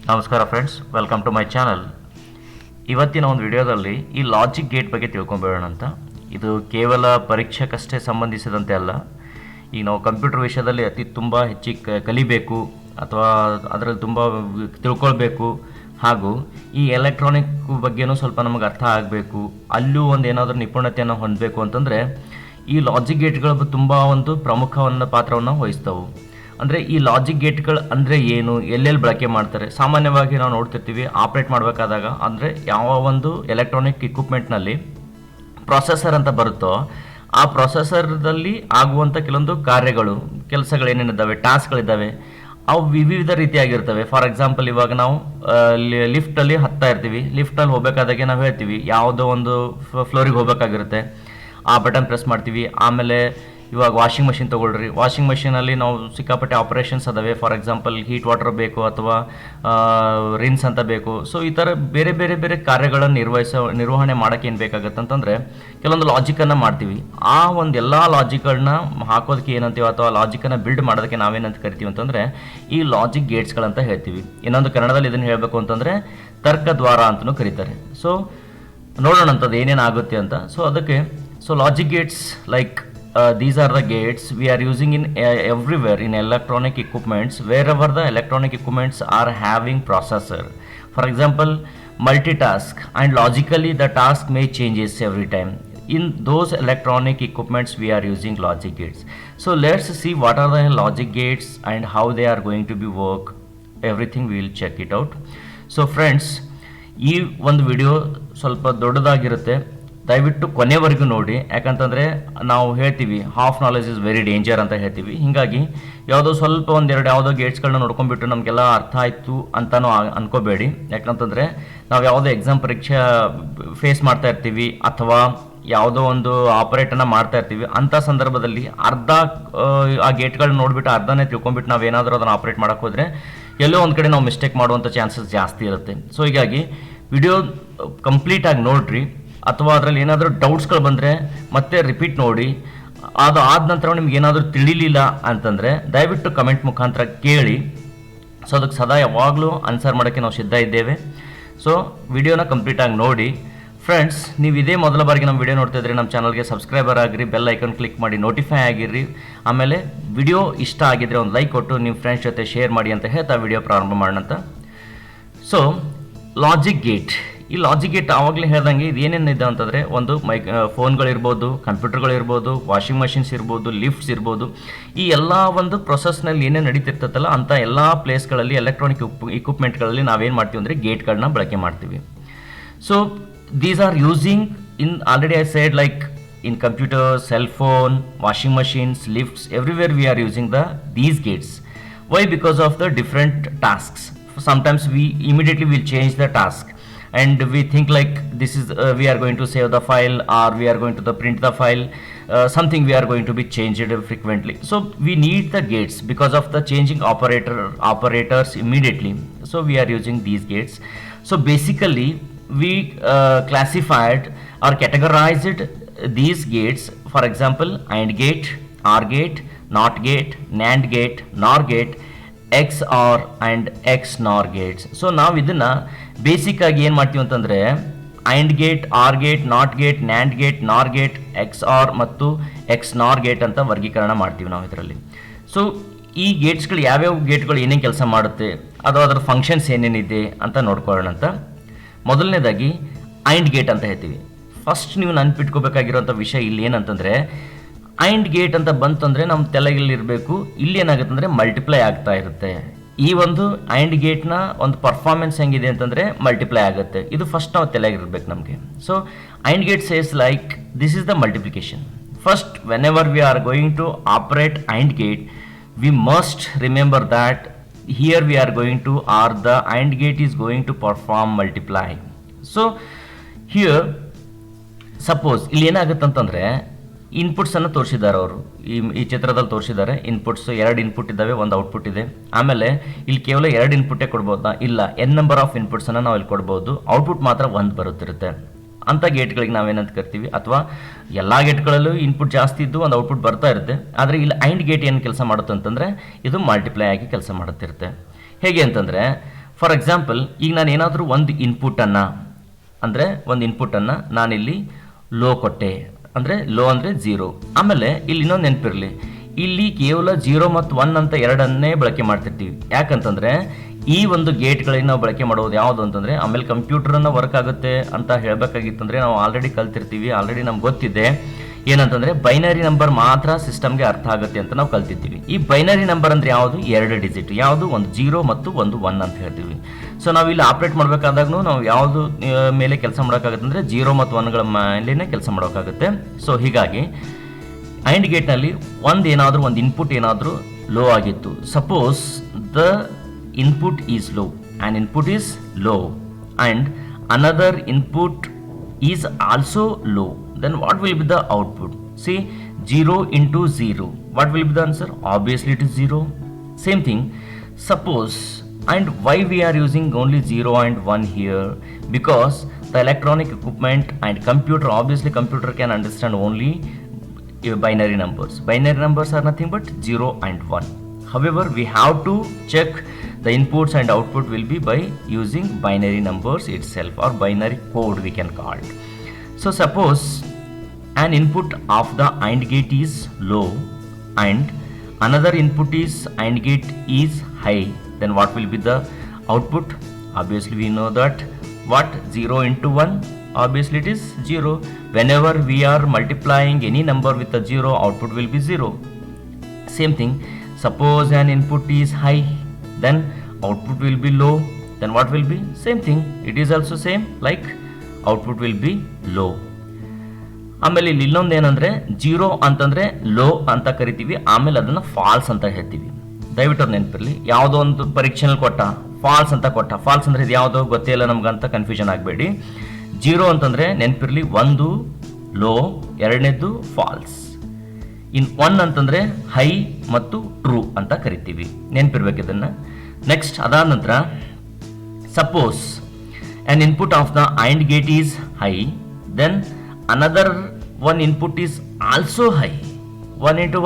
ನಮಸ್ಕಾರ friends, welcome to my channel. ಇವತ್ತಿನ ಒಂದು ವಿಡಿಯೋದಲ್ಲಿ ಈ ಲಾಜಿಕ್ ಗೇಟ್ ಬಗ್ಗೆ ತಿಳ್ಕೊಂಬೇಡೋಣ ಅಂತ. ಇದು ಕೇವಲ ಪರೀಕ್ಷೆಗಷ್ಟೇ ಸಂಬಂಧಿಸಿದಂತೆ ಅಲ್ಲ. ಈಗ ನಾವು ಕಂಪ್ಯೂಟರ್ ವಿಷಯದಲ್ಲಿ ತುಂಬ ಹೆಚ್ಚಿಗೆ ಕಲಿಬೇಕು ಅಥವಾ ಅದರಲ್ಲಿ ತುಂಬ ತಿಳ್ಕೊಳ್ಬೇಕು, ಹಾಗೂ ಈ ಎಲೆಕ್ಟ್ರಾನಿಕ್ ಬಗ್ಗೆನೂ ಸ್ವಲ್ಪ ನಮಗೆ ಅರ್ಥ ಆಗಬೇಕು, ಅಲ್ಲೂ ಒಂದು ಏನಾದರೂ ನಿಪುಣತೆಯನ್ನು ಹೊಂದಬೇಕು ಅಂತಂದರೆ ಈ ಲಾಜಿಕ್ ಗೇಟ್ಗಳು ತುಂಬ ಒಂದು ಪ್ರಮುಖವಾದ ಪಾತ್ರವನ್ನು ವಹಿಸ್ತವೆ. ಅಂದರೆ ಈ ಲಾಜಿಕ್ ಗೇಟ್ಗಳು ಅಂದರೆ ಏನು, ಎಲ್ಲೆಲ್ಲಿ ಬಳಕೆ ಮಾಡ್ತಾರೆ? ಸಾಮಾನ್ಯವಾಗಿ ನಾವು ನೋಡ್ತಿರ್ತೀವಿ, ಆಪ್ರೇಟ್ ಮಾಡಬೇಕಾದಾಗ ಅಂದರೆ ಯಾವ ಒಂದು ಎಲೆಕ್ಟ್ರಾನಿಕ್ ಇಕ್ವಿಪ್ಮೆಂಟ್ನಲ್ಲಿ ಪ್ರೊಸೆಸರ್ ಅಂತ ಬರುತ್ತೋ ಆ ಪ್ರೊಸೆಸರ್ದಲ್ಲಿ ಆಗುವಂಥ ಕೆಲವೊಂದು ಕಾರ್ಯಗಳು, ಕೆಲಸಗಳೇನೇನಿದ್ದಾವೆ, ಟಾಸ್ಕ್ಗಳಿದ್ದಾವೆ, ಅವು ವಿವಿಧ ರೀತಿಯಾಗಿರ್ತವೆ. ಫಾರ್ ಎಕ್ಸಾಂಪಲ್, ಇವಾಗ ನಾವು ಲಿಫ್ಟಲ್ಲಿ ಹತ್ತಾ ಇರ್ತೀವಿ. ಲಿಫ್ಟಲ್ಲಿ ಹೋಗಬೇಕಾದಾಗೆ ನಾವು ಹೇಳ್ತೀವಿ ಯಾವುದೋ ಒಂದು ಫ್ಲೋರಿಗೆ ಹೋಗಬೇಕಾಗಿರುತ್ತೆ, ಆ ಬಟನ್ ಪ್ರೆಸ್ ಮಾಡ್ತೀವಿ. ಆಮೇಲೆ ಇವಾಗ ವಾಷಿಂಗ್ ಮಷಿನ್ ತೊಗೊಳ್ರಿ. ವಾಷಿಂಗ್ ಮಷೀನಲ್ಲಿ ನಾವು ಸಿಕ್ಕಾಪಟ್ಟೆ ಆಪ್ರೇಷನ್ಸ್ ಅದಾವೆ. ಫಾರ್ ಎಕ್ಸಾಂಪಲ್, ಹೀಟ್ ವಾಟರ್ ಬೇಕು ಅಥವಾ ರಿನ್ಸ್ ಅಂತ ಬೇಕು. ಸೊ ಈ ಥರ ಬೇರೆ ಬೇರೆ ಬೇರೆ ಕಾರ್ಯಗಳನ್ನು ನಿರ್ವಹಣೆ ಮಾಡೋಕ್ಕೆ ಏನು ಬೇಕಾಗುತ್ತೆ ಅಂತಂದರೆ ಕೆಲವೊಂದು ಲಾಜಿಕನ್ನು ಮಾಡ್ತೀವಿ. ಆ ಒಂದು ಎಲ್ಲ ಲಾಜಿಕ್ಗಳನ್ನ ಹಾಕೋದಕ್ಕೆ ಏನಂತೀವಿ ಅಥವಾ ಲಾಜಿಕನ್ನು ಬಿಲ್ಡ್ ಮಾಡೋದಕ್ಕೆ ನಾವೇನಂತ ಕರಿತೀವಿ ಅಂತಂದರೆ ಈ ಲಾಜಿಕ್ ಗೇಟ್ಸ್ಗಳಂತ ಹೇಳ್ತೀವಿ. ಇನ್ನೊಂದು ಕನ್ನಡದಲ್ಲಿ ಇದನ್ನು ಹೇಳಬೇಕು ಅಂತಂದರೆ ತರ್ಕದ್ವಾರ ಅಂತಲೂ ಕರೀತಾರೆ. ಸೊ ನೋಡೋಣ ಅಂಥದ್ದು ಏನೇನಾಗುತ್ತೆ ಅಂತ. So logic Gates like these are the gates we are using in everywhere in electronic equipments, wherever the electronic equipments are having processor. For example, multitask and logically the task may changes every time. In those electronic equipments we are using logic gates. So let's see what are the logic gates and how they are going to be work. Everything we will check it out. So friends, ಈ ಒಂದು video ಸ್ವಲ್ಪ ದೊಡ್ಡದಾಗಿರುತ್ತೆ, ದಯವಿಟ್ಟು ಕೊನೆವರೆಗೂ ನೋಡಿ. ಯಾಕಂತಂದರೆ ನಾವು ಹೇಳ್ತೀವಿ half knowledge is very danger ಅಂತ ಹೇಳ್ತೀವಿ. ಹೀಗಾಗಿ ಯಾವುದೋ ಸ್ವಲ್ಪ ಒಂದೆರಡು ಯಾವುದೋ ಗೇಟ್ಸ್ಗಳನ್ನ ನೋಡ್ಕೊಂಡ್ಬಿಟ್ಟು ನಮಗೆಲ್ಲ ಅರ್ಥ ಆಯಿತು ಅಂತಲೂ ಅನ್ಕೋಬೇಡಿ. ಯಾಕಂತಂದರೆ ನಾವು ಯಾವುದೋ ಎಕ್ಸಾಮ್ ಪರೀಕ್ಷೆ ಫೇಸ್ ಮಾಡ್ತಾ ಇರ್ತೀವಿ ಅಥವಾ ಯಾವುದೋ ಒಂದು ಆಪರೇಟನ್ನು ಮಾಡ್ತಾ ಇರ್ತೀವಿ. ಅಂಥ ಸಂದರ್ಭದಲ್ಲಿ ಆ ಗೇಟ್ಗಳನ್ನ ನೋಡಿಬಿಟ್ಟು ಅರ್ಧನೇ ತಿಳ್ಕೊಂಬಿಟ್ಟು ನಾವು ಏನಾದರೂ ಅದನ್ನು ಆಪ್ರೇಟ್ ಮಾಡೋಕ್ಕೆ ಹೋದರೆ ಎಲ್ಲೋ ಒಂದು ಕಡೆ ನಾವು ಮಿಸ್ಟೇಕ್ ಮಾಡುವಂಥ ಚಾನ್ಸಸ್ ಜಾಸ್ತಿ ಇರುತ್ತೆ. ಸೊ ಹೀಗಾಗಿ ವಿಡಿಯೋ ಕಂಪ್ಲೀಟಾಗಿ ನೋಡಿರಿ. ಅಥವಾ ಅದರಲ್ಲಿ ಏನಾದರೂ ಡೌಟ್ಸ್ಗಳು ಬಂದರೆ ಮತ್ತೆ ರಿಪೀಟ್ ನೋಡಿ. ಅದು ಆದ ನಂತರ ನಿಮ್ಗೆ ಏನಾದರೂ ತಿಳಿಲಿಲ್ಲ ಅಂತಂದರೆ ದಯವಿಟ್ಟು ಕಮೆಂಟ್ ಮುಖಾಂತರ ಕೇಳಿ. ಸೊ ಅದಕ್ಕೆ ಸದಾ ಯಾವಾಗಲೂ ಆನ್ಸರ್ ಮಾಡೋಕ್ಕೆ ನಾವು ಸಿದ್ಧ ಇದ್ದೇವೆ. ಸೊ ವಿಡಿಯೋನ ಕಂಪ್ಲೀಟಾಗಿ ನೋಡಿ. ಫ್ರೆಂಡ್ಸ್, ನೀವು ಇದೇ ಮೊದಲ ಬಾರಿಗೆ ನಮ್ಮ ವಿಡಿಯೋ ನೋಡ್ತಾ ಇದ್ರೆ ನಮ್ಮ ಚಾನಲ್ಗೆ ಸಬ್ಸ್ಕ್ರೈಬರ್ ಆಗಿರಿ, ಬೆಲ್ ಐಕನ್ ಕ್ಲಿಕ್ ಮಾಡಿ ನೋಟಿಫೈ ಆಗಿರ್ರಿ. ಆಮೇಲೆ ವಿಡಿಯೋ ಇಷ್ಟ ಆಗಿದ್ರೆ ಒಂದು ಲೈಕ್ ಕೊಟ್ಟು ನಿಮ್ಮ ಫ್ರೆಂಡ್ಸ್ ಜೊತೆ ಶೇರ್ ಮಾಡಿ ಅಂತ ಹೇಳ್ತಾ ವಿಡಿಯೋ ಪ್ರಾರಂಭ ಮಾಡೋಣ ಅಂತ. ಸೊ ಲಾಜಿಕ್ ಗೇಟ್, ಈ ಲಾಜಿಕ್ ಗೇಟ್ ಆವಾಗಲೇ ಹೇಳ್ದಂಗೆ ಇದು ಏನೇನಿದೆ ಅಂತಂದರೆ ಒಂದು ಫೋನ್ಗಳಿರ್ಬೋದು, ಕಂಪ್ಯೂಟರ್ಗಳಿರ್ಬೋದು, ವಾಷಿಂಗ್ ಮಷಿನ್ಸ್ ಇರ್ಬೋದು, ಲಿಫ್ಟ್ಸ್ ಇರ್ಬೋದು. ಈ ಎಲ್ಲ ಒಂದು ಪ್ರೊಸೆಸ್ನಲ್ಲಿ ಏನೇನು ನಡೀತಿರ್ತಲ್ಲ ಅಂಥ ಎಲ್ಲ ಪ್ಲೇಸ್ಗಳಲ್ಲಿ ಎಲೆಕ್ಟ್ರಾನಿಕ್ ಇಕ್ವಿಪ್ಮೆಂಟ್ಗಳಲ್ಲಿ ನಾವೇನು ಮಾಡ್ತೀವಿ ಅಂದರೆ ಗೇಟ್ಗಳನ್ನ ಬಳಕೆ ಮಾಡ್ತೀವಿ. So these are using in, already I said, like in computers, cell phone, washing machines, lifts, everywhere we are using these gates. Why? Because of the different tasks. Sometimes we immediately will change the task and we think like this is we are going to save the file or we are going to print the file, something we are going to be changed frequently. So we need the gates because of the changing operators immediately. So we are using these gates. So basically we classified or categorized these gates. For example, AND gate, OR gate, NOT gate, NAND gate, NOR gate, XOR and XNOR gates. So ನಾವು ಇದನ್ನು ಬೇಸಿಕ್ಕಾಗಿ ಏನು ಮಾಡ್ತೀವಿ ಅಂತಂದರೆ AND gate, OR gate, NOT gate, NAND gate, NOR gate, XOR ಮತ್ತು XNOR gate ಅಂತ ವರ್ಗೀಕರಣ ಮಾಡ್ತೀವಿ ನಾವು ಇದರಲ್ಲಿ. ಸೊ ಈ ಗೇಟ್ಸ್ಗಳು ಯಾವ್ಯಾವ ಗೇಟ್ಗಳು ಏನೇನು ಕೆಲಸ ಮಾಡುತ್ತೆ, ಅದು ಅದರ ಫಂಕ್ಷನ್ಸ್ ಏನೇನಿದೆ ಅಂತ ನೋಡ್ಕೊಳ್ಳೋಣ ಅಂತ. ಮೊದಲನೇದಾಗಿ AND ಗೇಟ್ ಅಂತ ಹೇಳ್ತೀವಿ. ಫಸ್ಟ್ ನೀವು ನೆನ್ಪಿಟ್ಕೋಬೇಕಾಗಿರೋಂಥ ವಿಷಯ ಇಲ್ಲಿ ಏನಂತಂದರೆ AND ಗೇಟ್ ಅಂತ ಬಂತಂದರೆ ನಮ್ಮ ತಲೆಯಲ್ಲಿರಬೇಕು, ಇಲ್ಲಿ ಏನಾಗುತ್ತೆ ಅಂದರೆ ಮಲ್ಟಿಪ್ಲೈ ಆಗ್ತಾ ಇರುತ್ತೆ. ಈ ಒಂದು AND ಗೇಟ್ನ ಒಂದು ಪರ್ಫಾರ್ಮೆನ್ಸ್ ಹೆಂಗಿದೆ ಅಂತಂದರೆ ಮಲ್ಟಿಪ್ಲೈ ಆಗುತ್ತೆ. ಇದು ಫಸ್ಟ್ ನಾವು ತಲೆಯಾಗಿರ್ಬೇಕು ನಮಗೆ. So AND gate says like this is the multiplication. First whenever we are going to operate AND gate, we must remember that here we are going to, or the AND gate is going to perform multiply. So here suppose ಇಲ್ಲಿ ಏನಾಗುತ್ತೆ ಅಂತಂದರೆ ಇನ್ಪುಟ್ಸನ್ನು ತೋರಿಸಿದ್ದಾರೆ ಅವರು, ಈ ಚಿತ್ರದಲ್ಲಿ ತೋರಿಸಿದ್ದಾರೆ. Inputs 2 input ಇದ್ದಾವೆ, ಒಂದು ಔಟ್ಪುಟ್ ಇದೆ. ಆಮೇಲೆ ಇಲ್ಲಿ ಕೇವಲ 2 ಇನ್ಪುಟ್ಟೇ ಕೊಡ್ಬೋದಾ? ಇಲ್ಲ, n ನಂಬರ್ ಆಫ್ ಇನ್ಪುಟ್ಸನ್ನು ನಾವು ಇಲ್ಲಿ ಕೊಡ್ಬೋದು. ಔಟ್ಪುಟ್ ಮಾತ್ರ 1 ಬರುತ್ತಿರುತ್ತೆ. ಅಂಥ ಗೇಟ್ಗಳಿಗೆ ನಾವೇನಂತ ಕರಿತೀವಿ, ಅಥವಾ ಎಲ್ಲ ಗೇಟ್ಗಳಲ್ಲೂ ಇನ್ಪುಟ್ ಜಾಸ್ತಿ ಇದ್ದು ಒಂದು ಔಟ್ಪುಟ್ ಬರ್ತಾ ಇರುತ್ತೆ. ಆದರೆ ಇಲ್ಲಿ AND ಗೇಟ್ ಏನು ಕೆಲಸ ಮಾಡುತ್ತೆ ಅಂತಂದರೆ ಇದು ಮಲ್ಟಿಪ್ಲೈ ಆಗಿ ಕೆಲಸ ಮಾಡುತ್ತಿರುತ್ತೆ. ಹೇಗೆ ಅಂತಂದರೆ ಫಾರ್ ಎಕ್ಸಾಂಪಲ್ ಈಗ ನಾನು ಏನಾದರೂ ಒಂದು ಇನ್ಪುಟನ್ನು ನಾನಿಲ್ಲಿ ಲೋ ಕೊಟ್ಟೆ, ಅಂದರೆ ಲೋ ಅಂದರೆ 0. ಆಮೇಲೆ ಇಲ್ಲಿ ಇನ್ನೊಂದು ನೆನಪಿರಲಿ, ಇಲ್ಲಿ ಕೇವಲ 0 ಮತ್ತು 1 ಅಂತ ಎರಡನ್ನೇ ಬಳಕೆ ಮಾಡ್ತಿರ್ತೀವಿ. ಯಾಕಂತಂದರೆ ಈ ಒಂದು ಗೇಟ್ಗಳಿಗೆ ನಾವು ಬಳಕೆ ಮಾಡೋದು ಯಾವುದು ಅಂತಂದರೆ, ಆಮೇಲೆ ಕಂಪ್ಯೂಟರನ್ನು ವರ್ಕ್ ಆಗುತ್ತೆ ಅಂತ ಹೇಳಬೇಕಾಗಿತ್ತಂದರೆ ನಾವು ಆಲ್ರೆಡಿ ಕಲ್ತಿರ್ತೀವಿ, ಆಲ್ರೆಡಿ ನಮ್ಗೆ ಗೊತ್ತಿದೆ ಏನಂತಂದರೆ ಬೈನರಿ ನಂಬರ್ ಮಾತ್ರ ಸಿಸ್ಟಮ್ಗೆ ಅರ್ಥ ಆಗುತ್ತೆ ಅಂತ ನಾವು ಕಲ್ತಿರ್ತೀವಿ. ಈ ಬೈನರಿ ನಂಬರ್ ಅಂದರೆ ಯಾವುದು? 2 ಡಿಜಿಟ್, ಯಾವುದು? ಒಂದು 0 ಮತ್ತು ಒಂದು 1 ಅಂತ ಹೇಳ್ತೀವಿ. ಸೊ ನಾವು ಇಲ್ಲಿ ಆಪ್ರೇಟ್ ಮಾಡಬೇಕಾದಾಗೂ ನಾವು ಯಾವುದು ಮೇಲೆ ಕೆಲಸ ಮಾಡೋಕ್ಕಾಗುತ್ತೆ ಅಂದರೆ 0 ಮತ್ತು 1ಗಳ ಮೇಲೇ ಕೆಲಸ ಮಾಡೋಕ್ಕಾಗುತ್ತೆ. ಸೊ ಹೀಗಾಗಿ ಆ್ಯಂಡ್ ಗೇಟ್ನಲ್ಲಿ ಒಂದು ಇನ್ಪುಟ್ ಏನಾದರೂ ಲೋ ಆಗಿತ್ತು. Suppose the input is low, an input is low and another input is also low, then what will be the output? See, 0 into 0, what will be the answer? Obviously it is 0. Same thing, suppose, and why we are using only 0 and 1 here? Because the electronic equipment and computer, obviously computer can understand only binary numbers. Binary numbers are nothing but 0 and 1. However, we have to check the inputs and output will be by using binary numbers itself, or binary code we can call it. So suppose an input of the AND gate is low and another input is AND gate is high, then what will be the output? Obviously we know that what? 0 into 1, obviously it is 0. Whenever we are multiplying any number with a 0, output will be 0. Same thing, suppose an input is high, then output will be low, then what will be? Same thing, it is also same, like output will be low. ಆಮೇಲೆ ಇಲ್ಲಿ ಇನ್ನೊಂದು ಏನಂದರೆ 0 ಅಂತಂದರೆ low ಅಂತ ಕರಿತೀವಿ, ಆಮೇಲೆ ಅದನ್ನು falls ಅಂತ ಹೇಳ್ತೀವಿ. ದಯವಿಟ್ಟು ನೆನಪಿರಲಿ, ಯಾವುದೋ ಒಂದು ಪರೀಕ್ಷೆನಲ್ಲಿ ಕೊಟ್ಟ ಫಾಲ್ಸ್ ಅಂತ ಕೊಟ್ಟ, ಫಾಲ್ಸ್ ಅಂದರೆ ಇದು ಯಾವುದೋ ಗೊತ್ತೇ ಇಲ್ಲ ನಮ್ಗಂತ ಕನ್ಫ್ಯೂಷನ್ ಆಗಬೇಡಿ. 0 ಅಂತಂದರೆ ನೆನಪಿರಲಿ ಒಂದು ಲೋ, ಎರಡನೇದು ಫಾಲ್ಸ್. ಇನ್ 1 ಅಂತಂದರೆ ಹೈ ಮತ್ತು ಟ್ರೂ ಅಂತ ಕರಿತೀವಿ, ನೆನಪಿರ್ಬೇಕು ಇದನ್ನು. ನೆಕ್ಸ್ಟ್ ಅದಾದ ನಂತರ suppose an input of the AND gate is high, then another one input is also high. 1 into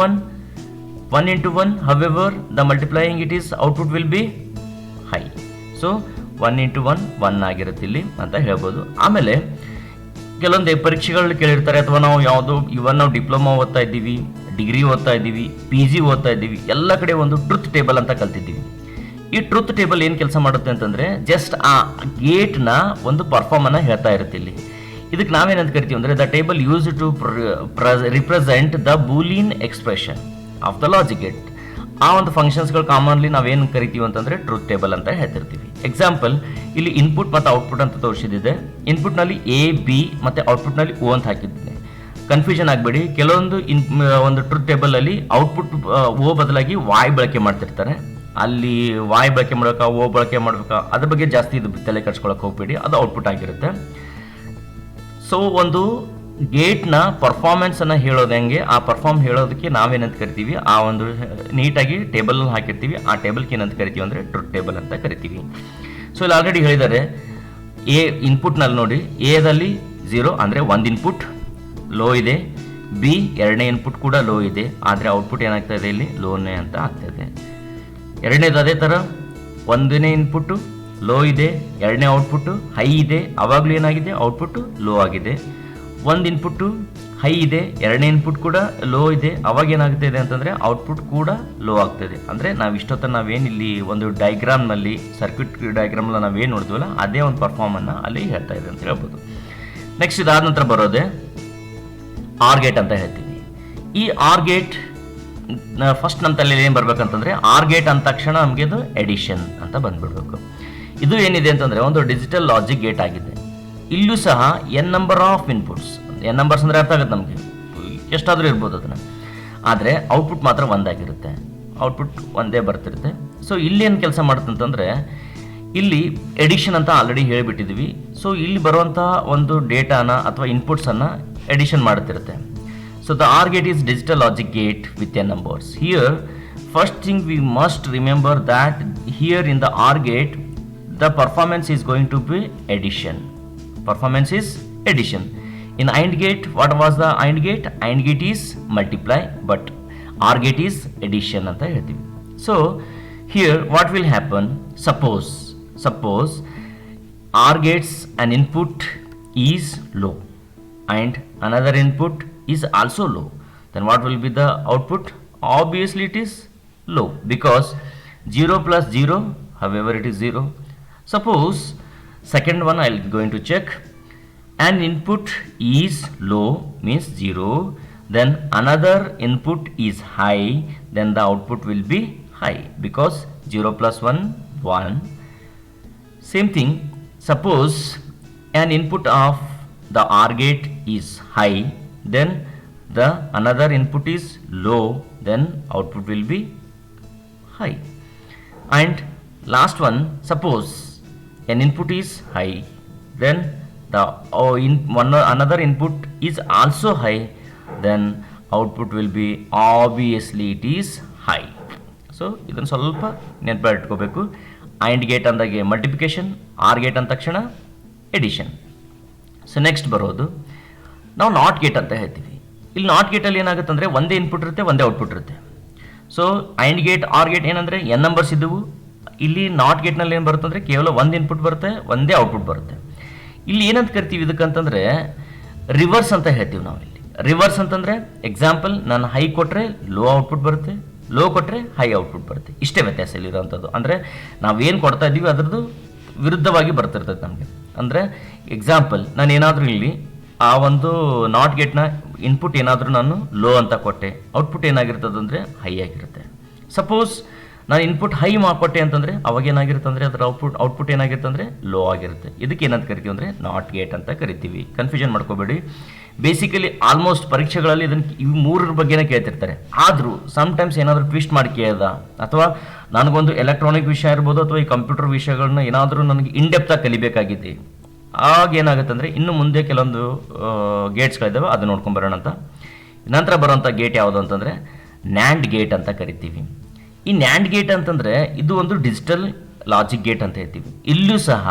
1, however the multiplying it is output will be high. So 1 into 1 ಆಗಿರುತ್ತೆ ಇಲ್ಲಿ ಅಂತ ಹೇಳ್ಬೋದು. ಆಮೇಲೆ ಕೆಲವೊಂದು ಪರೀಕ್ಷೆಗಳು ಕೇಳಿರ್ತಾರೆ, ಅಥವಾ ನಾವು ಯಾವುದೋ ನಾವು ಡಿಪ್ಲೊಮಾ ಓದ್ತಾ ಇದ್ದೀವಿ, ಡಿಗ್ರಿ ಓದ್ತಾ ಇದ್ದೀವಿ, PG ಓದ್ತಾ ಇದ್ದೀವಿ, ಎಲ್ಲ ಕಡೆ ಒಂದು ಟ್ರುತ್ ಟೇಬಲ್ ಅಂತ ಕಲ್ತಿದ್ದೀವಿ. ಈ ಟ್ರುತ್ ಟೇಬಲ್ ಏನು ಕೆಲಸ ಮಾಡುತ್ತೆ ಅಂತಂದರೆ ಜಸ್ಟ್ ಆ ಗೇಟ್ನ ಒಂದು ಪರ್ಫಾರ್ಮನ್ನು ಹೇಳ್ತಾ ಇರುತ್ತೆ. ಇಲ್ಲಿ ಇದಕ್ಕೆ ನಾವೇನಂತ ಕರಿತೀವಿ ಅಂದರೆ the table use to represent the Boolean expression of the logic gate. ಆ ಒಂದು ಫಂಕ್ಷನ್ಸ್ಗಳು ಕಾಮನ್ಲಿ ನಾವೇನು ಕರಿತೀವಿ ಅಂತಂದರೆ ಟ್ರೂತ್ ಟೇಬಲ್ ಅಂತ ಹೇಳ್ತಿರ್ತೀವಿ. ಎಕ್ಸಾಂಪಲ್, ಇಲ್ಲಿ ಇನ್ಪುಟ್ ಮತ್ತು ಔಟ್ಪುಟ್ ಅಂತ ತೋರಿಸಿದ್ದೆ. ಇನ್ಪುಟ್ನಲ್ಲಿ A, B ಮತ್ತು ಔಟ್ಪುಟ್ನಲ್ಲಿ O ಅಂತ ಹಾಕಿದ್ದೆ. ಕನ್ಫ್ಯೂಷನ್ ಆಗಬೇಡಿ, ಕೆಲವೊಂದು ಒಂದು ಟ್ರೂತ್ ಟೇಬಲಲ್ಲಿ ಔಟ್ಪುಟ್ O ಬದಲಾಗಿ Y ಬಳಕೆ ಮಾಡ್ತಿರ್ತಾರೆ. ಅಲ್ಲಿ Y ಬಳಕೆ ಮಾಡೋಕೆ O ಬಳಕೆ ಮಾಡ್ಬೇಕಾ ಅದ್ರ ಬಗ್ಗೆ ಜಾಸ್ತಿ ಇದು ತಲೆ ಕೆಡ್ಸ್ಕೊಳಕ್ಕೆ ಹೋಗ್ಬೇಡಿ, ಅದು ಔಟ್ಪುಟ್ ಆಗಿರುತ್ತೆ. ಸೊ ಒಂದು ಗೇಟ್ನ ಪರ್ಫಾರ್ಮೆನ್ಸನ್ನು ಹೇಳೋದು ಹೆಂಗೆ, ಆ ಪರ್ಫಾರ್ಮ್ ಹೇಳೋದಕ್ಕೆ ನಾವೇನಂತ ಕರಿತೀವಿ, ಆ ಒಂದು ನೀಟಾಗಿ ಟೇಬಲಲ್ಲಿ ಹಾಕಿರ್ತೀವಿ, ಆ ಟೇಬಲ್ಗೆ ಏನಂತ ಕರಿತೀವಿ ಅಂದರೆ ಟ್ರೂತ್ ಟೇಬಲ್ ಅಂತ ಕರಿತೀವಿ. ಸೊ ಇಲ್ಲಿ ಆಲ್ರೆಡಿ ಹೇಳಿದ್ದಾರೆ, ಎ ಇನ್ಪುಟ್ನಲ್ಲಿ ನೋಡಿ, ಎದಲ್ಲಿ 0 ಅಂದರೆ ಒಂದು ಇನ್ಪುಟ್ ಲೋ ಇದೆ, B ಎರಡನೇ ಇನ್ಪುಟ್ ಕೂಡ ಲೋ ಇದೆ, ಆದರೆ ಔಟ್ಪುಟ್ ಏನಾಗ್ತಾ ಇದೆ ಇಲ್ಲಿ ಲೋನೇ ಅಂತ ಆಗ್ತಾಯಿದೆ. ಎರಡನೇದು ಅದೇ ಥರ, ಒಂದನೇ ಇನ್ಪುಟ್ಟು ಲೋ ಇದೆ, ಎರಡನೇ ಔಟ್ಪುಟ್ಟು ಹೈ ಇದೆ, ಆವಾಗಲೂ ಏನಾಗಿದೆ ಔಟ್ಪುಟ್ಟು ಲೋ ಆಗಿದೆ. ಒಂದು ಇನ್ಪುಟ್ಟು ಹೈ ಇದೆ, ಎರಡನೇ ಇನ್ಪುಟ್ ಕೂಡ ಲೋ ಇದೆ, ಅವಾಗ ಏನಾಗ್ತಾಯಿದೆ ಅಂತಂದರೆ ಔಟ್ಪುಟ್ ಕೂಡ ಲೋ ಆಗ್ತಾಯಿದೆ. ಅಂದರೆ ನಾವು ಇಷ್ಟೊತ್ತನ್ನು ನಾವೇನು ಇಲ್ಲಿ ಒಂದು ಡಯಾಗ್ರಾಮ್ನಲ್ಲಿ ಸರ್ಕ್ಯೂಟ್ ಡಯಾಗ್ರಾಮ್ನಲ್ಲಿ ನಾವೇನು ನೋಡ್ತೀವಲ್ಲ ಅದೇ ಒಂದು ಪರ್ಫಾರ್ಮನ್ನು ಅಲ್ಲಿ ಹೇಳ್ತಾ ಇದೆ ಅಂತ ಹೇಳ್ಬೋದು. ನೆಕ್ಸ್ಟ್ ಇದಾದ ನಂತರ ಬರೋದೆ ಆರ್ ಗೇಟ್ ಅಂತ ಹೇಳ್ತೀವಿ. ಈ ಆರ್ ಗೇಟ್ ಫಸ್ಟ್ ನಮ್ಮ ತಲೆಯಲ್ಲಿ ಏನು ಬರ್ಬೇಕಂತಂದರೆ, ಆರ್ ಗೇಟ್ ಅಂದ ತಕ್ಷಣ ನಮಗೆ ಇದು ಎಡಿಷನ್ ಅಂತ ಬಂದ್ಬಿಡ್ಬೇಕು. ಇದು ಏನಿದೆ ಅಂತಂದರೆ ಒಂದು ಡಿಜಿಟಲ್ ಲಾಜಿಕ್ ಗೇಟ್ ಆಗಿದೆ. ಇಲ್ಲೂ ಸಹ N number of inputs, N numbers ಅಂದರೆ ಅರ್ಥ ಆಗುತ್ತೆ ನಮಗೆ, ಎಷ್ಟಾದರೂ ಇರ್ಬೋದು ಅದನ್ನು, ಆದರೆ ಔಟ್ಪುಟ್ ಮಾತ್ರ ಒಂದಾಗಿರುತ್ತೆ, ಔಟ್ಪುಟ್ ಒಂದೇ ಬರ್ತಿರುತ್ತೆ. ಸೊ ಇಲ್ಲಿ ಏನು ಕೆಲಸ ಮಾಡುತ್ತೆ ಅಂತಂದರೆ, ಇಲ್ಲಿ ಎಡಿಷನ್ ಅಂತ ಆಲ್ರೆಡಿ ಹೇಳಿಬಿಟ್ಟಿದ್ವಿ. ಸೊ ಇಲ್ಲಿ ಬರುವಂಥ ಒಂದು ಡೇಟಾನ ಅಥವಾ ಇನ್ಪುಟ್ಸನ್ನು edition ಮಾಡುತ್ತಿರುತ್ತೆ. So the OR gate is digital logic gate with n numbers. Here, first thing we must remember that here in the OR gate, the performance is going to be addition. Performance is addition. In AND gate, what was the AND gate? AND gate is multiply, but OR gate is addition anta ಹೇಳ್ತೀವಿ. So here what will happen? suppose OR gets an input is low and another input is also low, then what will be the output? Obviously it is low because 0 plus 0, however it is 0. Suppose second one I will going to check, an input is low means 0, then another input is high, then the output will be high because 0 plus 1 1. Same thing, suppose an input of the OR gate is high, then the another input is low, then output will be high. And last one, suppose an input is high, then the another input is also high, then output will be obviously it is high. So ಇದನ್ನು ಸ್ವಲ್ಪ ನೆನಪು ಇಟ್ಕೋಬೇಕು. AND gate ಅಂದಾಗೆ multiplication, OR gate ಅಂದ ತಕ್ಷಣ edition. So next ಬರೋದು ನಾವು not gate ಅಂತ ಹೇಳ್ತೀವಿ. ಇಲ್ಲಿ ನಾಟ್ ಗೇಟಲ್ಲಿ ಏನಾಗುತ್ತೆ ಅಂದರೆ ಒಂದೇ ಇನ್ಪುಟ್ ಇರುತ್ತೆ, ಒಂದೇ ಔಟ್ಪುಟ್ ಇರುತ್ತೆ. So AND gate OR gate ಏನಂದರೆ n ನಂಬರ್ಸ್ ಇದ್ದವು. ಇಲ್ಲಿ ನಾಟ್ ಗೇಟ್ನಲ್ಲಿ ಏನು ಬರುತ್ತೆ ಅಂದರೆ ಕೇವಲ ಒಂದು ಇನ್ಪುಟ್ ಬರುತ್ತೆ, ಒಂದೇ ಔಟ್ಪುಟ್ ಬರುತ್ತೆ. ಇಲ್ಲಿ ಏನಂತ ಕರಿತೀವಿ ಇದಕ್ಕಂತಂದರೆ ರಿವರ್ಸ್ ಅಂತ ಹೇಳ್ತೀವಿ ನಾವು. ಇಲ್ಲಿ ರಿವರ್ಸ್ ಅಂತಂದರೆ ಎಕ್ಸಾಂಪಲ್, ನಾನು ಹೈ ಕೊಟ್ಟರೆ ಲೋ ಔಟ್ಪುಟ್ ಬರುತ್ತೆ, ಲೋ ಕೊಟ್ಟರೆ ಹೈ ಔಟ್ಪುಟ್ ಬರುತ್ತೆ. ಇಷ್ಟೇ ವ್ಯತ್ಯಾಸ ಇಲ್ಲಿರೋವಂಥದ್ದು. ಅಂದರೆ ನಾವೇನು ಕೊಡ್ತಾ ಇದ್ದೀವಿ ಅದರದ್ದು ವಿರುದ್ಧವಾಗಿ ಬರ್ತಿರ್ತದೆ ನಮಗೆ. ಅಂದರೆ ಎಕ್ಸಾಂಪಲ್, ನಾನು ಏನಾದರೂ ಇಲ್ಲಿ ಆ ಒಂದು ನಾಟ್ ಗೇಟ್ನ ಇನ್ಪುಟ್ ಏನಾದರೂ ನಾನು ಲೋ ಅಂತ ಕೊಟ್ಟೆ, ಔಟ್ಪುಟ್ ಏನಾಗಿರ್ತದೆ ಅಂದರೆ ಹೈ ಆಗಿರುತ್ತೆ. ಸಪೋಸ್ ನಾನು ಇನ್ಪುಟ್ ಹೈ ಮಾಡಿಕೊಟ್ಟೆ ಅಂತಂದರೆ ಅವಾಗ ಏನಾಗಿರುತ್ತೆ ಅಂದರೆ ಅದರ ಔಟ್ಪುಟ್ ಏನಾಗಿರುತ್ತೆ ಅಂದರೆ ಲೋ ಆಗಿರುತ್ತೆ. ಇದಕ್ಕೆ ಏನಂತ ಕರಿತೀವಿ ಅಂದರೆ ನಾಟ್ ಗೇಟ್ ಅಂತ ಕರಿತೀವಿ. ಕನ್ಫ್ಯೂಷನ್ ಮಾಡ್ಕೋಬೇಡಿ. ಬೇಸಿಕಲಿ ಆಲ್ಮೋಸ್ಟ್ ಪರೀಕ್ಷೆಗಳಲ್ಲಿ ಇದನ್ನು ಇವು ಮೂರರ ಬಗ್ಗೆನೇ ಕೇಳ್ತಿರ್ತಾರೆ. ಆದರೂ ಸಮ್ಟೈಮ್ಸ್ ಏನಾದರೂ ಟ್ವಿಸ್ಟ್ ಮಾಡಿ ಕೇಳ್ದ, ಅಥವಾ ನನಗೊಂದು ಎಲೆಕ್ಟ್ರಾನಿಕ್ ವಿಷಯ ಇರ್ಬೋದು ಅಥವಾ ಈ ಕಂಪ್ಯೂಟರ್ ವಿಷಯಗಳನ್ನ ಏನಾದರೂ ನನಗೆ ಇನ್ಡೆಪ್ತಾಗಿ ಕಲಿಬೇಕಾಗಿದೆ, ಆಗ ಏನಾಗುತ್ತೆ ಅಂದರೆ ಇನ್ನು ಮುಂದೆ ಕೆಲವೊಂದು ಗೇಟ್ಸ್ಗಳಿದ್ದಾವೆ, ಅದು ನೋಡ್ಕೊಂಬರೋಣ ಅಂತ. ನಂತರ ಬರೋಂಥ ಗೇಟ್ ಯಾವುದು ಅಂತಂದರೆ ನ್ಯಾಂಡ್ ಗೇಟ್ ಅಂತ ಕರಿತೀವಿ. ಈ ನ್ಯಾಂಡ್ ಗೇಟ್ ಅಂತಂದರೆ ಇದು ಒಂದು ಡಿಜಿಟಲ್ ಲಾಜಿಕ್ ಗೇಟ್ ಅಂತ ಹೇಳ್ತೀವಿ. ಇಲ್ಲೂ ಸಹ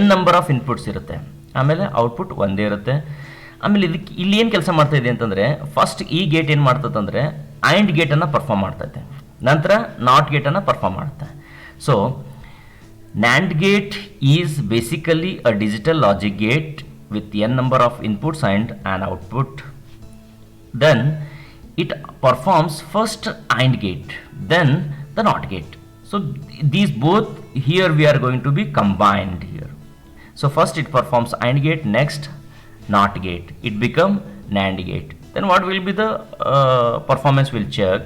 n ನಂಬರ್ ಆಫ್ ಇನ್ಪುಟ್ಸ್ ಇರುತ್ತೆ, ಆಮೇಲೆ ಔಟ್ಪುಟ್ ಒಂದೇ ಇರುತ್ತೆ. ಆಮೇಲೆ ಇದಕ್ಕೆ ಇಲ್ಲಿ ಏನು ಕೆಲಸ ಮಾಡ್ತಾ ಇದೆ ಅಂತಂದರೆ, ಫಸ್ಟ್ ಈ ಗೇಟ್ ಏನು ಮಾಡ್ತದಂದರೆ AND ಗೇಟನ್ನು ಪರ್ಫಾರ್ಮ್ ಮಾಡ್ತೈತೆ, ನಂತರ ನಾಟ್ ಗೇಟನ್ನು ಪರ್ಫಾರ್ಮ್ ಮಾಡುತ್ತೆ. So NAND gate is basically a digital logic gate with n number of inputs and an output. Then it performs first AND gate, then the NOT gate. So these both here we are going to be combined here. So first it performs AND gate, next NOT gate. It become NAND gate. Then what will be the performance will check.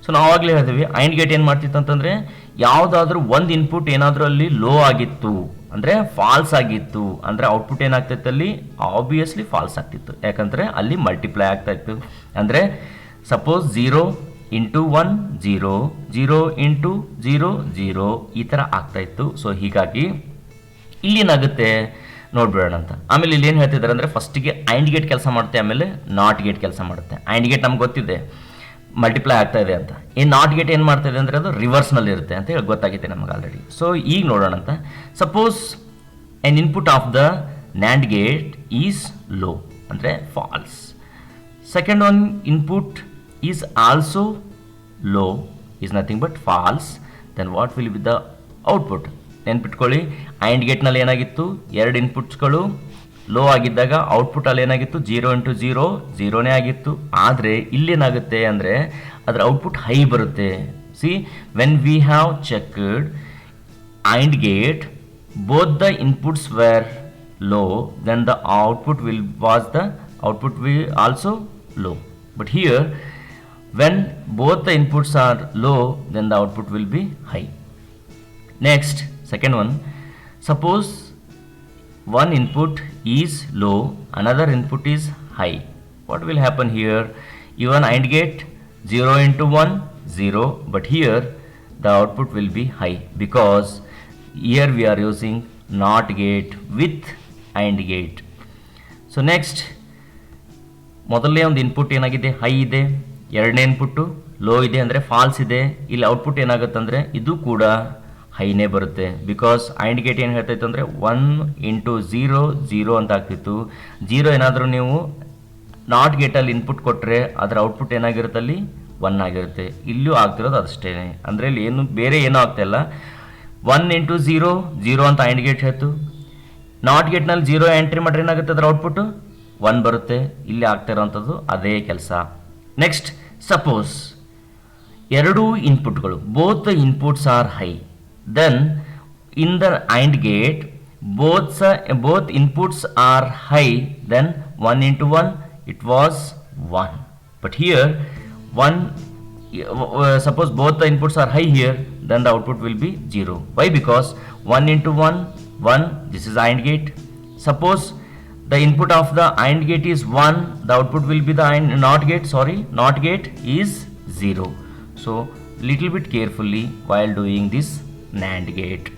So ನಾವು ಆವಾಗಲೇ ಹೇಳ್ತೀವಿ AND gate ಏನು ಮಾಡ್ತಿತ್ತು ಅಂತಂದರೆ, ಯಾವುದಾದ್ರೂ ಒಂದು input ಏನಾದರೂ ಅಲ್ಲಿ ಲೋ ಆಗಿತ್ತು ಅಂದರೆ ಫಾಲ್ಸ್ ಆಗಿತ್ತು ಅಂದರೆ ಔಟ್ಪುಟ್ ಏನಾಗ್ತಿತ್ತು ಅಲ್ಲಿ ಆಬ್ವಿಯಸ್ಲಿ ಫಾಲ್ಸ್ ಆಗ್ತಿತ್ತು. ಯಾಕಂದರೆ ಅಲ್ಲಿ ಮಲ್ಟಿಪ್ಲೈ ಆಗ್ತಾ ಇತ್ತು. ಅಂದರೆ ಸಪೋಸ್ 0 ಇಂಟು 1 0, 0 ಇಂಟು 0 0 ಈ ಥರ ಆಗ್ತಾಯಿತ್ತು. ಸೊ ಹೀಗಾಗಿ ಇಲ್ಲಿ ಏನಾಗುತ್ತೆ ನೋಡ್ಬಿಡೋಣ ಅಂತ. ಆಮೇಲೆ ಇಲ್ಲಿ ಏನು ಹೇಳ್ತಿದ್ದಾರೆ ಅಂದರೆ, ಫಸ್ಟಿಗೆ AND ಗೇಟ್ ಕೆಲಸ ಮಾಡುತ್ತೆ, ಆಮೇಲೆ ನಾಟ್ ಗೇಟ್ ಕೆಲಸ ಮಾಡುತ್ತೆ. AND ಗೇಟ್ ನಮ್ಗೆ ಗೊತ್ತಿದೆ ಮಲ್ಟಿಪ್ಲೈ ಆಗ್ತಾ ಇದೆ ಅಂತ. ಈ ನಾಟ್ ಗೇಟ್ ಏನು ಮಾಡ್ತಾ ಇದೆ ಅಂದರೆ ಅದು ರಿವರ್ಸ್ನಲ್ಲಿ ಇರುತ್ತೆ ಅಂತ ಹೇಳಿ ಗೊತ್ತಾಗಿದೆ ನಮಗೆ ಆಲ್ರೆಡಿ. ಸೊ ಈಗ ನೋಡೋಣ ಅಂತ. Suppose an input of the NAND gate is low ಅಂದರೆ false. Second one input is also low, is nothing but false. Then what will be the output? ನೆನ್ಪಿಟ್ಕೊಳ್ಳಿ, AND ಗೇಟ್ನಲ್ಲಿ ಏನಾಗಿತ್ತು, ಎರಡು ಇನ್ಪುಟ್ಸ್ಗಳು ಲೋ ಆಗಿದ್ದಾಗ ಔಟ್ಪುಟ್ ಅಲ್ಲಿ ಏನಾಗಿತ್ತು 0 ಇಂಟು 0 0ನೇ ಆಗಿತ್ತು. ಆದರೆ ಇಲ್ಲೇನಾಗುತ್ತೆ ಅಂದರೆ ಅದರ ಔಟ್ಪುಟ್ ಹೈ ಬರುತ್ತೆ. See when we have checked AND gate both the inputs were low, then the output will also low. But here when both the inputs are low, then the output will be high. Next, second one, suppose one input is low, another input is high. What will happen here? Even AND gate 0 into 1 0, but here the output will be high because here we are using NOT gate with AND gate. So next, ಮೊದಲನೇ ಒಂದು input ಏನಾಗಿದೆ high ಇದೆ, ಎರಡನೇ input low ಇದೆ ಅಂದರೆ falls ಇದೆ. ಇಲ್ಲಿ output ಏನಾಗುತ್ತೆ ಅಂದರೆ ಇದು ಕೂಡ ಹೈನೇ ಬರುತ್ತೆ. ಬಿಕಾಸ್ AND ಗೇಟ್ ಏನು ಹೇಳ್ತಾಯಿತ್ತು ಅಂದರೆ 1 ಇಂಟು 0 0 ಅಂತ ಆಗ್ತಿತ್ತು. 0 ಏನಾದರೂ ನೀವು ನಾಟ್ ಗೇಟಲ್ಲಿ ಇನ್ಪುಟ್ ಕೊಟ್ಟರೆ ಅದರ ಔಟ್ಪುಟ್ ಏನಾಗಿರುತ್ತೆ ಅಲ್ಲಿ 1 ಆಗಿರುತ್ತೆ. ಇಲ್ಲೂ ಆಗ್ತಿರೋದು ಅದಷ್ಟೇ. ಅಂದರೆ ಇಲ್ಲಿ ಏನು ಬೇರೆ ಏನೂ ಆಗ್ತಾಯಿಲ್ಲ, 1 ಇಂಟು 0 0 ಅಂತ AND ಗೇಟ್ ಹೇಳ್ತು. ನಾಟ್ ಗೇಟ್ನಲ್ಲಿ 0 ಎಂಟ್ರಿ ಮಾಡ್ರೆ ಏನಾಗುತ್ತೆ ಅದರ ಔಟ್ಪುಟ್ 1 ಬರುತ್ತೆ. ಇಲ್ಲಿ ಆಗ್ತಾ ಇರೋವಂಥದ್ದು ಅದೇ ಕೆಲಸ. ನೆಕ್ಸ್ಟ್ ಸಪೋಸ್ ಎರಡೂ ಇನ್ಪುಟ್ಗಳು both the inputs are high, then in the AND gate both inputs are high, then 1 into 1 it was 1. But here suppose both the inputs are high here, then the output will be 0. Why? Because 1 into 1 1, this is AND gate. Suppose the input of the AND gate is 1, the output will be the NOT gate is 0. So little bit carefully while doing this NAND gate.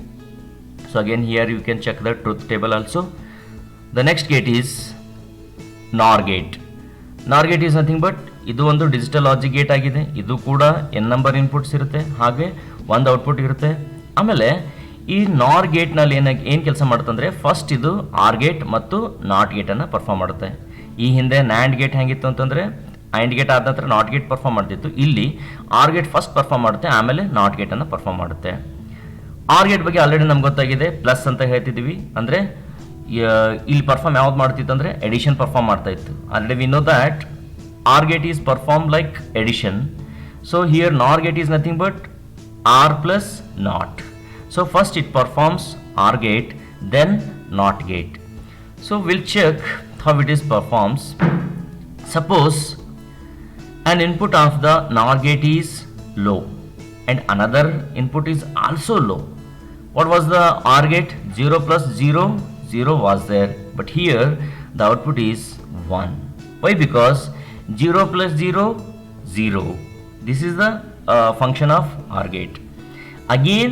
So again here you can check the truth table also. The next gate is NOR gate. NOR gate is nothing but ಇದು ಒಂದು digital logic gate ಆಗಿದೆ. ಇದು ಕೂಡ n number inputs ಇರುತ್ತೆ, ಹಾಗೆ ಒಂದು output ಇರುತ್ತೆ. ಆಮೇಲೆ ಈ NOR ಗೇಟ್ನಲ್ಲಿ ಏನು ಕೆಲಸ ಮಾಡುತ್ತಂದರೆ ಫಸ್ಟ್ ಇದು ಆರ್ ಗೇಟ್ ಮತ್ತು ನಾಟ್ ಗೇಟನ್ನು ಪರ್ಫಾರ್ಮ್ ಮಾಡುತ್ತೆ. ಈ ಹಿಂದೆ NAND ಗೇಟ್ ಹೆಂಗಿತ್ತು ಅಂತಂದರೆ AND ಗೇಟ್ ಆದ ನಂತರ ನಾಟ್ ಗೇಟ್ ಪರ್ಫಾರ್ಮ್ ಮಾಡ್ತಿತ್ತು. ಇಲ್ಲಿ ಆರ್ ಗೇಟ್ ಫಸ್ಟ್ ಪರ್ಫಾರ್ಮ್ ಮಾಡುತ್ತೆ, ಆಮೇಲೆ ನಾಟ್ ಗೇಟನ್ನು ಪರ್ಫಾರ್ಮ್ ಮಾಡುತ್ತೆ. ಆರ್ ಗೇಟ್ ಬಗ್ಗೆ ಆಲ್ರೆಡಿ ನಮ್ಗೆ ಗೊತ್ತಾಗಿದೆ, ಪ್ಲಸ್ ಅಂತ ಹೇಳ್ತಿದ್ವಿ. ಅಂದರೆ ಇಲ್ಲಿ ಪರ್ಫಾರ್ಮ್ ಯಾವ್ದು ಮಾಡ್ತಿತ್ತು ಅಂದರೆ ಎಡಿಷನ್ ಪರ್ಫಾರ್ಮ್ ಮಾಡ್ತಾ ಇತ್ತು. Already we know that OR gate is perform like addition. So here NOR gate is nothing but OR plus NOT. So first it performs OR gate, then NOT gate. So will check how it is performs. Suppose an input of the NOR gate is low and another input is also low. What was the OR gate? 0 plus 0, 0 was there, but here the output is 1. Why? Because 0 plus 0, 0. This is the function of OR gate. Again,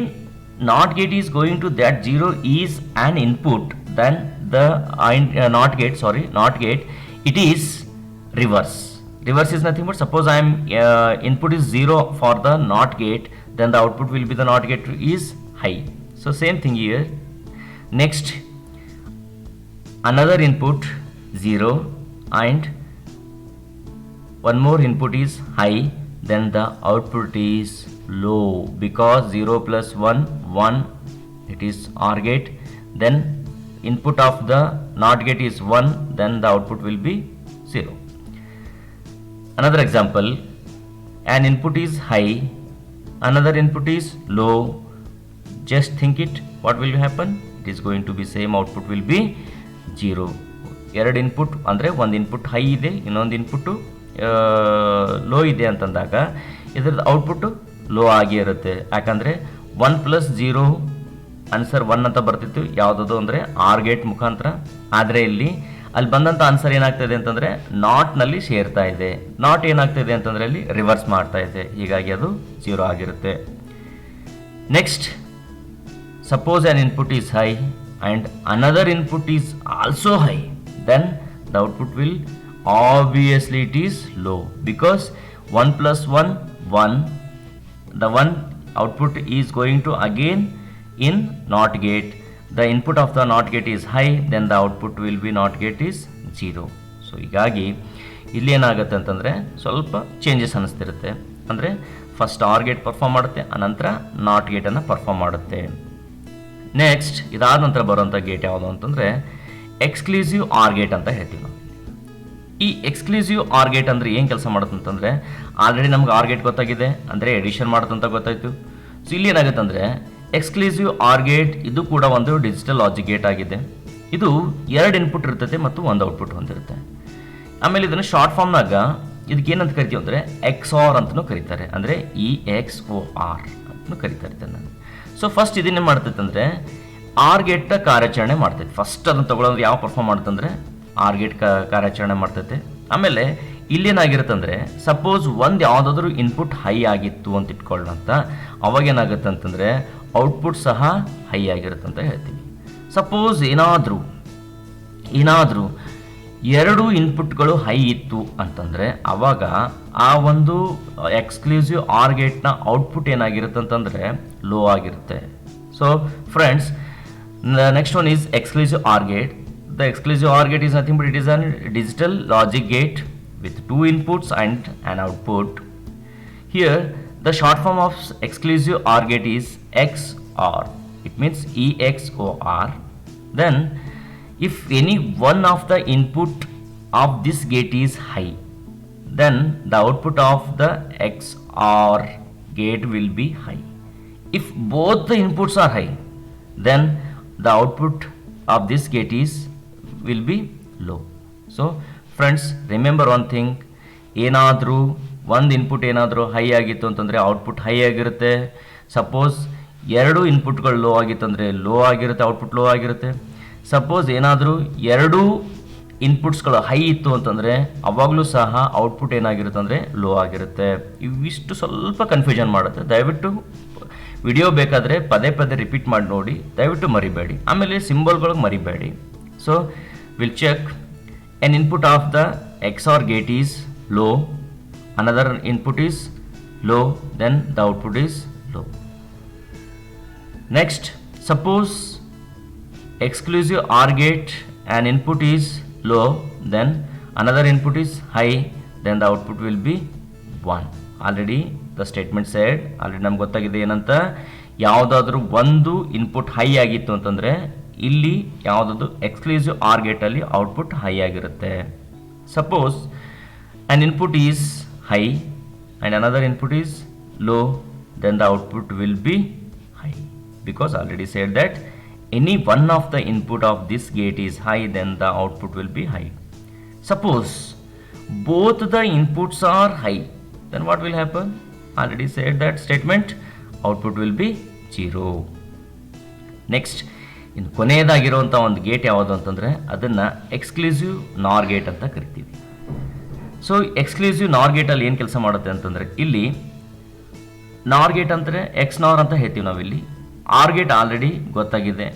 NOT gate is going to that 0 is an input, then the NOT gate, it is reverse. Reverse is nothing but suppose I am input is 0 for the NOT gate, then the output will be the NOT gate is high. So same thing here. Next, another input 0 and one more input is high, then the output is low because 0 plus 1, 1, it is OR gate. Then input of the NOT gate is 1, then the output will be 0. Another example, an input is high, another input is low. Just think it, what will happen? It is going to be same, output will be 0. ಎರಡು input ಅಂದರೆ ಒಂದು input high ಇದೆ, ಇನ್ನೊಂದು input low ಇದೆ ಅಂತಂದಾಗ ಇದರದ್ದು output low ಆಗಿ ಇರುತ್ತೆ. ಯಾಕಂದರೆ 1 ಪ್ಲಸ್ 0 ಆನ್ಸರ್ 1 ಅಂತ ಬರ್ತಿತ್ತು ಯಾವುದದು ಅಂದರೆ ಆರ್ ಗೇಟ್ ಮುಖಾಂತರ. ಆದರೆ ಇಲ್ಲಿ ಅಲ್ಲಿ ಬಂದಂಥ ಆನ್ಸರ್ ಏನಾಗ್ತಾಯಿದೆ ಅಂತಂದರೆ ನಾಟ್ನಲ್ಲಿ ಸೇರ್ತಾ ಇದೆ. ನಾಟ್ ಏನಾಗ್ತಾಯಿದೆ ಅಂತಂದರೆ ಅಲ್ಲಿ ರಿವರ್ಸ್ ಮಾಡ್ತಾ ಇದೆ, ಹೀಗಾಗಿ ಅದು 0 ಆಗಿರುತ್ತೆ. Next, suppose an input is high and another input is also high, then the output will obviously it is low because 1 plus 1, 1. The one output is going to again in NOT gate. The input of the NOT gate is high, then the output will be NOT gate is 0. So ಹೀಗಾಗಿ ಇಲ್ಲಿ ಏನಾಗುತ್ತೆ ಅಂತಂದರೆ ಸ್ವಲ್ಪ changes ಅನ್ನಿಸ್ತಿರುತ್ತೆ. ಅಂದರೆ first R gate perform ಮಾಡುತ್ತೆ, ಅನಂತರ not ಗೇಟನ್ನು perform ಮಾಡುತ್ತೆ. ನೆಕ್ಸ್ಟ್ ಇದಾದ ನಂತರ ಬರುವಂಥ ಗೇಟ್ ಯಾವುದು ಅಂತಂದರೆ ಎಕ್ಸ್ಕ್ಲೂಸಿವ್ ಆರ್ ಗೇಟ್ ಅಂತ ಹೇಳ್ತೀವಿ ನಾವು. ಈ ಎಕ್ಸ್ಕ್ಲೂಸಿವ್ ಆರ್ ಗೇಟ್ ಅಂದರೆ ಏನು ಕೆಲಸ ಮಾಡುತ್ತೆ ಅಂತಂದರೆ ಆಲ್ರೆಡಿ ನಮ್ಗೆ ಆರ್ ಗೇಟ್ ಗೊತ್ತಾಗಿದೆ, ಅಂದರೆ ಎಡಿಷನ್ ಮಾಡುತ್ತಂತ ಗೊತ್ತಾಯಿತು. ಸೊ ಇಲ್ಲಿ ಏನಾಗುತ್ತೆ ಅಂದರೆ ಎಕ್ಸ್ಕ್ಲೂಸಿವ್ ಆರ್ ಗೇಟ್ ಇದು ಕೂಡ ಒಂದು ಡಿಜಿಟಲ್ ಲಾಜಿಕ್ ಗೇಟ್ ಆಗಿದೆ. ಇದು 2 ಇನ್ಪುಟ್ ಇರ್ತೈತೆ ಮತ್ತು ಒಂದು ಔಟ್ಪುಟ್ ಹೊಂದಿರುತ್ತೆ. ಆಮೇಲೆ ಇದನ್ನು ಶಾರ್ಟ್ ಫಾರ್ಮ್ನಾಗ ಇದಕ್ಕೆ ಏನಂತ ಕರಿತೀವಿ ಅಂದರೆ XOR ಅಂತಲೂ ಕರೀತಾರೆ, ಅಂದರೆ EXOR ಅಂತಲೂ ಕರಿತಾರೆ ಇದನ್ನು. ಸೊ ಫಸ್ಟ್ ಇದನ್ನೇ ಮಾಡ್ತೈತೆ ಅಂದರೆ ಆರ್ ಗೇಟ್ ಕಾರ್ಯಾಚರಣೆ ಮಾಡ್ತೈತೆ. ಫಸ್ಟ್ ಅದನ್ನು ತೊಗೊಳೋದ್ರೆ ಯಾವ ಪರ್ಫಾರ್ಮ್ ಮಾಡುತ್ತಂದರೆ ಆರ್ ಗೇಟ್ ಕಾರ್ಯಾಚರಣೆ ಮಾಡ್ತೈತೆ. ಆಮೇಲೆ ಇಲ್ಲೇನಾಗಿರುತ್ತೆ ಅಂದರೆ ಸಪೋಸ್ ಒಂದು ಯಾವುದಾದ್ರೂ ಇನ್ಪುಟ್ ಹೈ ಆಗಿತ್ತು ಅಂತ ಇಟ್ಕೊಳ್ಳೋಂತ, ಅವಾಗ ಏನಾಗುತ್ತೆ ಅಂತಂದರೆ ಔಟ್ಪುಟ್ ಸಹ ಹೈ ಆಗಿರುತ್ತೆ ಅಂತ ಹೇಳ್ತೀವಿ. ಸಪೋಸ್ ಏನಾದರೂ 2 ಇನ್ಪುಟ್ಗಳು ಹೈ ಇತ್ತು ಅಂತಂದರೆ ಅವಾಗ ಆ ಒಂದು ಎಕ್ಸ್ಕ್ಲೂಸಿವ್ ಆರ್ ಗೇಟ್ನ ಔಟ್ಪುಟ್ ಏನಾಗಿರುತ್ತೆ ಅಂತಂದರೆ ಲೋ ಆಗಿರುತ್ತೆ. So friends, next one is exclusive R gate. The exclusive OR gate is nothing but it is a digital logic gate with 2 inputs and an output. Here the short form of exclusive OR gate is XOR. It means EXOR. Then if any one of the input of this gate is high, then the output of the XOR gate will be high. If both the inputs are high, then the output of this gate will be low. So friends, remember one thing, ಏನಾದರೂ ಒಂದು input ಏನಾದರೂ high ಆಗಿತ್ತು ಅಂತಂದರೆ output high ಆಗಿರುತ್ತೆ. Suppose ಎರಡು ಇನ್ಪುಟ್ಗಳು low ಆಗಿತ್ತು ಅಂದರೆ low ಆಗಿರುತ್ತೆ, ಔಟ್ಪುಟ್ ಲೋ ಆಗಿರುತ್ತೆ. ಸಪೋಸ್ ಏನಾದರೂ ಎರಡೂ ಇನ್ಪುಟ್ಸ್ಗಳು ಹೈ ಇತ್ತು ಅಂತಂದರೆ ಅವಾಗಲೂ ಸಹ ಔಟ್ಪುಟ್ ಏನಾಗಿರುತ್ತೆ ಅಂದರೆ ಲೋ ಆಗಿರುತ್ತೆ. ಇವಿಷ್ಟು ಸ್ವಲ್ಪ ಕನ್ಫ್ಯೂಷನ್ ಮಾಡುತ್ತೆ. ದಯವಿಟ್ಟು ವಿಡಿಯೋ ಬೇಕಾದರೆ ಪದೇ ಪದೇ ರಿಪೀಟ್ ಮಾಡಿ ನೋಡಿ, ದಯವಿಟ್ಟು ಮರಿಬೇಡಿ. ಆಮೇಲೆ ಸಿಂಬಲ್ಗಳಿಗೆ ಮರಿಬೇಡಿ. So will check an input of the XOR gate is low, another input is low, then the output is low. Next, suppose exclusive OR gate and input is low, then another input is high, then the output will be 1. Already the statement said, already ನಮ್ಗೆ ಗೊತ್ತಾಗಿದೆ ಏನಂತ, ಯಾವುದಾದ್ರೂ ಒಂದು input high ಆಗಿತ್ತು ಅಂತಂದರೆ ಇಲ್ಲಿ ಯಾವುದಾದ್ರು exclusive OR ಗೇಟಲ್ಲಿ output high ಆಗಿರುತ್ತೆ. Suppose an input is high and another input is low, then the output will be high, because already said that any one of the input of this gate is high, then the output will be high. Suppose both the inputs are high, then what will happen? Already said that statement, output will be 0. Next, ಇನ್ನು ಕೊನೆಯದಾಗಿರುವಂಥ ಒಂದು gate ಯಾವುದು ಅಂತಂದರೆ ಅದನ್ನು exclusive ನಾರ್ gate ಅಂತ ಕರಿತೀವಿ. So exclusive ನಾರ್ ಗೇಟಲ್ಲಿ ಏನು ಕೆಲಸ ಮಾಡುತ್ತೆ ಅಂತಂದರೆ, ಇಲ್ಲಿ ನಾರ್ ಗೇಟ್ ಅಂದರೆ XNOR ಅಂತ ಹೇಳ್ತೀವಿ ನಾವಿಲ್ಲಿ. ಆರ್ ಗೇಟ್ ಆಲ್ರೆಡಿ ಗೊತ್ತಾಗಿದೆ.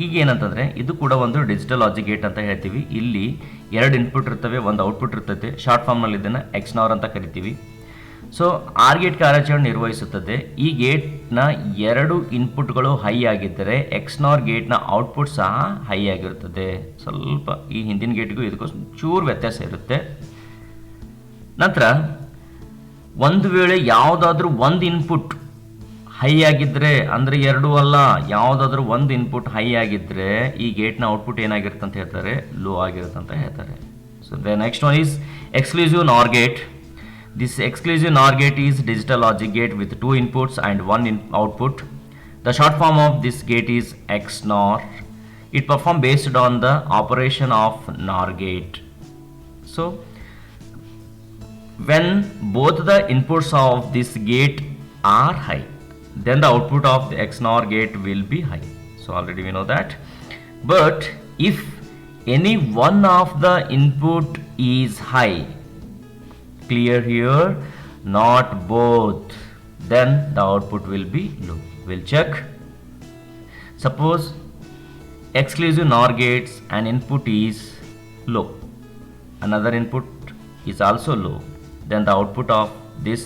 ಈಗ ಏನಂತಂದರೆ ಇದು ಕೂಡ ಒಂದು ಡಿಜಿಟಲ್ ಲಾಜಿಕ್ ಗೇಟ್ ಅಂತ ಹೇಳ್ತೀವಿ. ಇಲ್ಲಿ ಎರಡು ಇನ್ಪುಟ್ ಇರ್ತವೆ, ಒಂದು ಔಟ್ಪುಟ್ ಇರ್ತೈತೆ. ಶಾರ್ಟ್ ಫಾರ್ಮ್ನಲ್ಲಿ ಇದನ್ನು XNOR ಅಂತ ಕರಿತೀವಿ. ಸೊ ಆರ್ ಗೇಟ್ ಕಾರ್ಯಾಚರಣೆ ನಿರ್ವಹಿಸುತ್ತದೆ. ಈ ಗೇಟ್ನ ಎರಡು ಇನ್ಪುಟ್ಗಳು ಹೈ ಆಗಿದ್ದರೆ XNOR ಗೇಟ್ನ ಔಟ್ಪುಟ್ ಸಹ ಹೈ ಆಗಿರುತ್ತದೆ. ಸ್ವಲ್ಪ ಈ ಹಿಂದಿನ ಗೇಟ್ಗೂ ಇದಕ್ಕೂ ಚೂರು ವ್ಯತ್ಯಾಸ ಇರುತ್ತೆ. ನಂತರ ಒಂದು ವೇಳೆ ಯಾವುದಾದ್ರೂ ಒಂದು ಇನ್ಪುಟ್ ಹೈ ಆಗಿದ್ದರೆ, ಅಂದರೆ ಎರಡು ಅಲ್ಲ, ಯಾವುದಾದ್ರೂ ಒಂದು ಇನ್ಪುಟ್ ಹೈ ಆಗಿದ್ದರೆ ಈ ಗೇಟ್ನ ಔಟ್ಪುಟ್ ಏನಾಗಿರುತ್ತೆ ಅಂತ ಹೇಳ್ತಾರೆ, ಲೋ ಆಗಿರುತ್ತೆ ಅಂತ ಹೇಳ್ತಾರೆ. So the next one is exclusive ನಾರ್ ಗೇಟ್. ದಿಸ್ ಎಕ್ಸ್ಕ್ಲೂಸಿವ್ ನಾರ್ gate is digital logic gate with 2 inputs and 1 output. The short form of this gate is XNOR. It performs based on the operation of NOR gate. So when both the inputs of this gate are high, then the output of the XNOR gate will be high. So already we know that. But if any one of the input is high, clear here, not both, then the output will be low. We'll check. Suppose exclusive NOR gates and input is low, another input is also low, then the output of this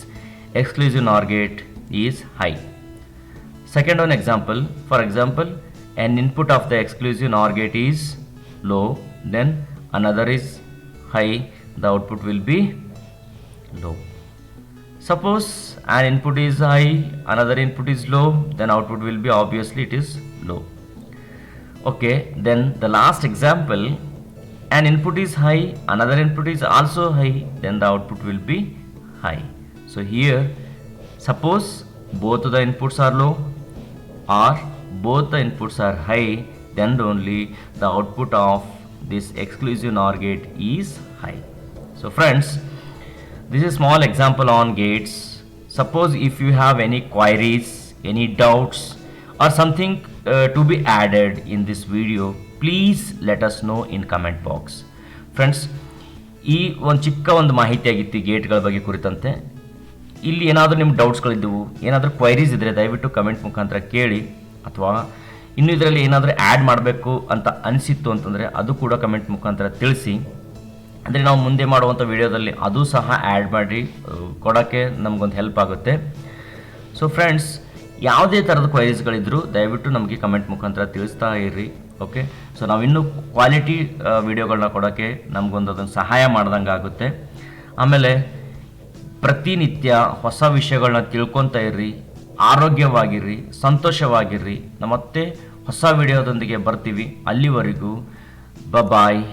exclusive NOR gate is high. Second one example, for example, an input of the exclusive NOR gate is low, then another is high, the output will be low. Suppose an input is high, another input is low, then output will be, obviously it is low. Okay, then the last example, an input is high, another input is also high, then the output will be high. So here, suppose both the inputs are low or both the inputs are high, then only the output of this exclusive NOR gate is high. So friends, this is a small example on gates. Suppose if you have any queries, any doubts or something to be added in this video, please let us know in comment box. Friends, ಈ ಒಂದು ಚಿಕ್ಕ ಒಂದು ಮಾಹಿತಿ ಆಗಿತ್ತು ಗೇಟ್ಗಳ ಬಗ್ಗೆ ಕುರಿತಂತೆ. ಇಲ್ಲಿ ಏನಾದರೂ ನಿಮ್ಮ ಡೌಟ್ಸ್ಗಳಿದ್ದವು, ಏನಾದರೂ ಕ್ವೈರೀಸ್ ಇದ್ದರೆ ದಯವಿಟ್ಟು ಕಮೆಂಟ್ ಮುಖಾಂತರ ಕೇಳಿ, ಅಥವಾ ಇನ್ನು ಇದರಲ್ಲಿ ಏನಾದರೂ ಆ್ಯಡ್ ಮಾಡಬೇಕು ಅಂತ ಅನಿಸಿತ್ತು ಅಂತಂದರೆ ಅದು ಕೂಡ ಕಮೆಂಟ್ ಮುಖಾಂತರ ತಿಳಿಸಿ. ಅಂದರೆ ನಾವು ಮುಂದೆ ಮಾಡುವಂಥ ವಿಡಿಯೋದಲ್ಲಿ ಅದು ಸಹ ಆ್ಯಡ್ ಮಾಡಿ ಕೊಡೋಕ್ಕೆ ನಮಗೊಂದು ಹೆಲ್ಪ್ ಆಗುತ್ತೆ. ಸೊ ಫ್ರೆಂಡ್ಸ್, ಯಾವುದೇ ಥರದ ಕ್ವೈರೀಸ್ಗಳಿದ್ದರೂ ದಯವಿಟ್ಟು ನಮಗೆ ಕಮೆಂಟ್ ಮುಖಾಂತರ ತಿಳಿಸ್ತಾ ಇರ್ರಿ. ಓಕೆ, ಸೊ ನಾವಿನ್ನೂ ಕ್ವಾಲಿಟಿ ವಿಡಿಯೋಗಳನ್ನ ಕೊಡೋಕ್ಕೆ ನಮಗೊಂದು ಅದನ್ನು ಸಹಾಯ ಮಾಡ್ದಂಗೆ ಆಗುತ್ತೆ. ಆಮೇಲೆ ಪ್ರತಿನಿತ್ಯ ಹೊಸ ವಿಷಯಗಳನ್ನ ತಿಳ್ಕೊತಾ ಇರ್ರಿ. ಆರೋಗ್ಯವಾಗಿರ್ರಿ, ಸಂತೋಷವಾಗಿರ್ರಿ. ಮತ್ತೆ ಹೊಸ ವಿಡಿಯೋದೊಂದಿಗೆ ಬರ್ತೀವಿ. ಅಲ್ಲಿವರೆಗೂ ಬಾಯ್.